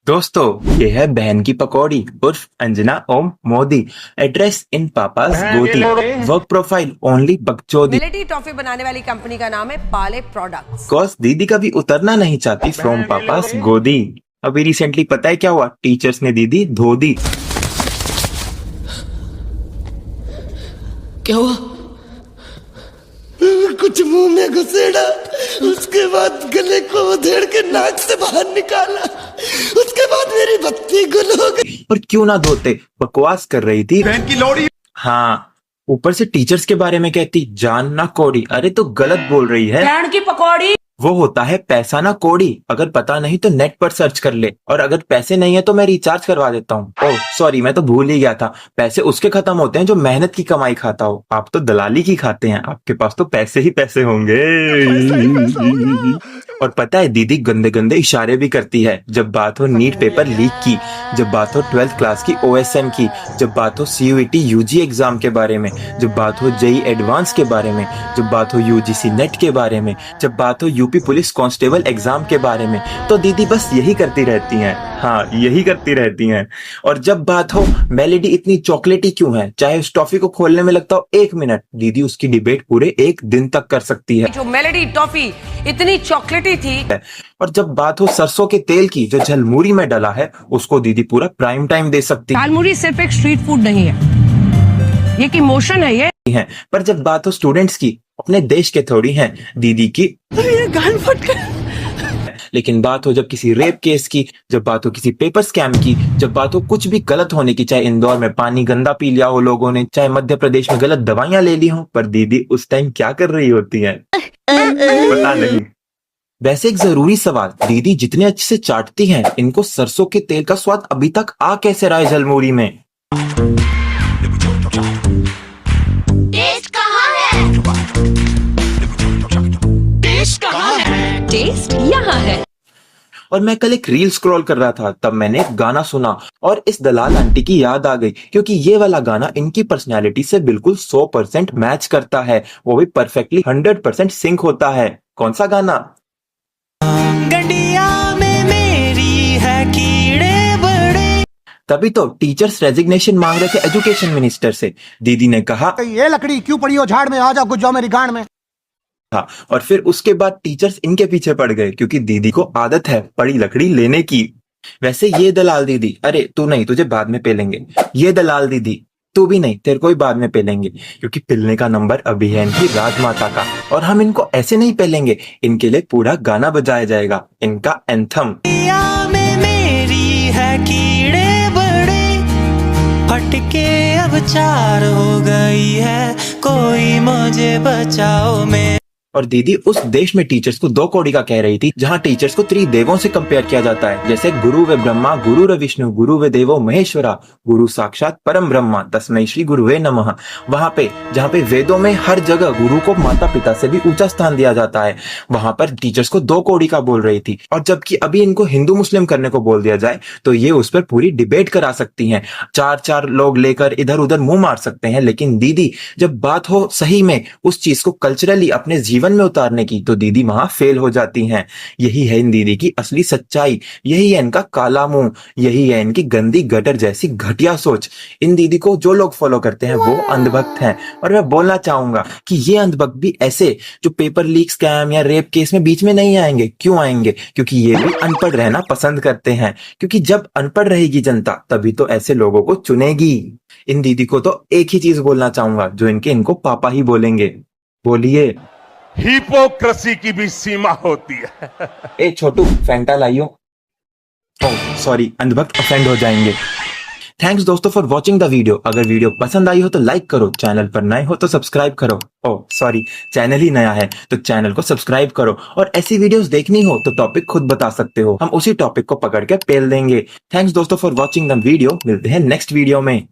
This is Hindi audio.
दोस्तों ये है बहन की पकौड़ी उर्फ Anjana Om Modi. Address in papa's गोदी। वर्क प्रोफाइल ओनली बकचोदी। मेलेडी टॉफी बनाने वाली कंपनी का नाम है पाले प्रोडक्ट्स। कॉज दीदी कभी उतरना नहीं चाहती फ्रॉम पापास गोदी। अभी रिसेंटली पता है क्या हुआ? टीचर्स ने दीदी धो दी। क्या हुआ? कुछ मुंह में घुसेड़ा, उसके बाद गले को उधेड़ के नाक से बाहर निकाला, उसके बाद मेरी बत्ती गुल हो गई। और क्यों ना धोते, बकवास कर रही थी बहन की लोड़ी। हाँ, ऊपर से टीचर्स के बारे में कहती जान ना कौड़ी। अरे तो गलत बोल रही है। बहन की पकौड़ी वो होता है पैसा ना कौड़ी। अगर पता नहीं तो नेट पर सर्च कर ले, और अगर पैसे नहीं है तो मैं रिचार्ज करवा देता हूँ। ओह सॉरी, मैं तो भूल ही गया था। पैसे उसके खत्म होते हैं जो मेहनत की कमाई खाता हो। आप तो दलाली की खाते हैं, आपके पास तो पैसे ही पैसे होंगे। और पता है दीदी गंदे गंदे इशारे भी करती है जब बात हो नीट पेपर लीक की, जब बात हो 12th क्लास की OSM की, जब बात हो CUET UG एग्जाम के बारे में, जब बात हो JEE एडवांस के बारे में, जब बात हो UGC नेट के बारे में, जब बात हो यूपी पुलिस कांस्टेबल एग्जाम के बारे में, तो दीदी बस यही करती रहती हैं। हाँ, यही करती रहती हैं। और जब बात हो मेलेडी इतनी चॉकलेटी क्यों है, चाहे उस टॉफी को खोलने में लगता हो 1 मिनट, दीदी उसकी डिबेट पूरे 1 दिन तक कर सकती है। जो मेलेडी टॉफी इतनी चॉकलेटी थी। और जब बात हो सरसों के तेल की जो झलमुरी में डला है, उसको दीदी पूरा प्राइम टाइम दे सकती झालमुरी सिर्फ एक स्ट्रीट फूड नहीं है, ये एक इमोशन है। है। पर जब बात हो स्टूडेंट्स की, अपने देश के थोड़ी हैं दीदी की। गाल फट गया। लेकिन बात हो जब किसी रेप केस की, जब बात हो किसी पेपर स्कैम की, जब बात हो कुछ भी गलत होने की, चाहे इंदौर में पानी गंदा पी लिया हो लोगों ने, चाहे मध्य प्रदेश में गलत दवाइयां ले ली हो, पर दीदी उस टाइम क्या कर रही होती हैं पता नहीं। वैसे एक जरूरी सवाल, दीदी जितने अच्छे से चाटती हैं, इनको सरसों के तेल का स्वाद अभी तक आ कैसे रहा है झलमुरी में? टेस्ट कहाँ है? टेस्ट कहाँ है? टेस्ट यहाँ है। और मैं कल एक रील स्क्रॉल कर रहा था, तब मैंने एक गाना सुना और इस दलाल आंटी की याद आ गई, क्योंकि ये वाला गाना इनकी पर्सनैलिटी से बिल्कुल 100% मैच करता है। वो भी परफेक्टली 100% सिंक होता है। कौन सा गाना? गंडिया में मेरी है कीड़े बड़े। तभी तो टीचर्स रेजिग्नेशन मांग रहे थे एजुकेशन मिनिस्टर से। दीदी ने कहा ये लकड़ी क्यों पड़ी हो झाड़ में, आ जाओ, कुछ जाओ मेरी गांड में। था। और फिर उसके बाद टीचर्स इनके पीछे पड़ गए, क्योंकि दीदी को आदत है बड़ी लकड़ी लेने की। वैसे ये दलाल दीदी, अरे तू नहीं, तुझे बाद में पेलेंगे। ये दलाल दीदी, तू भी नहीं, तेरे को ही बाद में पेलेंगे, क्योंकि पिलने का नंबर अभी है इनकी राजमाता का। और हम इनको ऐसे नहीं पेलेंगे, इनके लिए पूरा गाना बजाया जाएगा, इनका एंथम। में मेरी है कीड़े बड़े, फटके अब 4 हो गई है, कोई मुझे बचाओ में। और दीदी उस देश में टीचर्स को 2 कौड़ी का कह रही थी जहां टीचर्स को त्रिदेवों से कंपेयर किया जाता है, जैसे गुरु वे ब्रह्मा, गुरु वे विष्णु, गुरु वे देवो महेश्वरा, गुरु साक्षात परम ब्रह्मा, तस्मै श्री गुरुवे नमः। वहां पे जहां पे वेदों में हर जगह गुरु को माता पिता से भी ऊंचा स्थान दिया जाता है, वहां पर टीचर्स को 2 कौड़ी का बोल रही थी। और जबकि अभी इनको हिंदू मुस्लिम करने को बोल दिया जाए तो ये उस पर पूरी डिबेट करा सकती हैं, 4-4 लोग लेकर इधर उधर मुंह मार सकते हैं। लेकिन दीदी जब बात हो सही में उस चीज को कल्चरली अपने जीवन में उतारने की, तो दीदी वहां फेल हो जाती हैं। यही है इन दीदी की असली सच्चाई, यही है इनका काला मुंह, यही है इनकी गंदी गटर जैसी घटिया सोच। इन दीदी को जो लोग फॉलो करते हैं वो अंधभक्त हैं। और मैं बोलना चाहूंगा कि ये अंधभक्त भी ऐसे जो पेपर लीक स्कैम या रेप केस में बीच में नहीं आएंगे। क्यों आएंगे? क्योंकि ये भी अनपढ़ रहना पसंद करते हैं, क्योंकि जब अनपढ़ रहेगी जनता तभी तो ऐसे लोगों को चुनेगी। इन दीदी को तो एक ही चीज बोलना चाहूंगा जो इनको पापा ही बोलेंगे। बोलिए। हिपोक्रेसी की भी सीमा होती है। ए छोटू, फैंटा लाइयो। ओह सॉरी, अंधभक्त ऑफेंड हो जाएंगे। थैंक्स दोस्तों फॉर वॉचिंग द वीडियो। अगर वीडियो पसंद आई हो तो लाइक करो, चैनल पर नए हो तो सब्सक्राइब करो। ओह सॉरी, चैनल ही नया है तो चैनल को सब्सक्राइब करो। और ऐसी वीडियोस देखनी हो तो टॉपिक खुद बता सकते हो, हम उसी टॉपिक को पकड़ के पेल देंगे। थैंक्स दोस्तों फॉर वॉचिंग द वीडियो। मिलते हैं नेक्स्ट वीडियो में।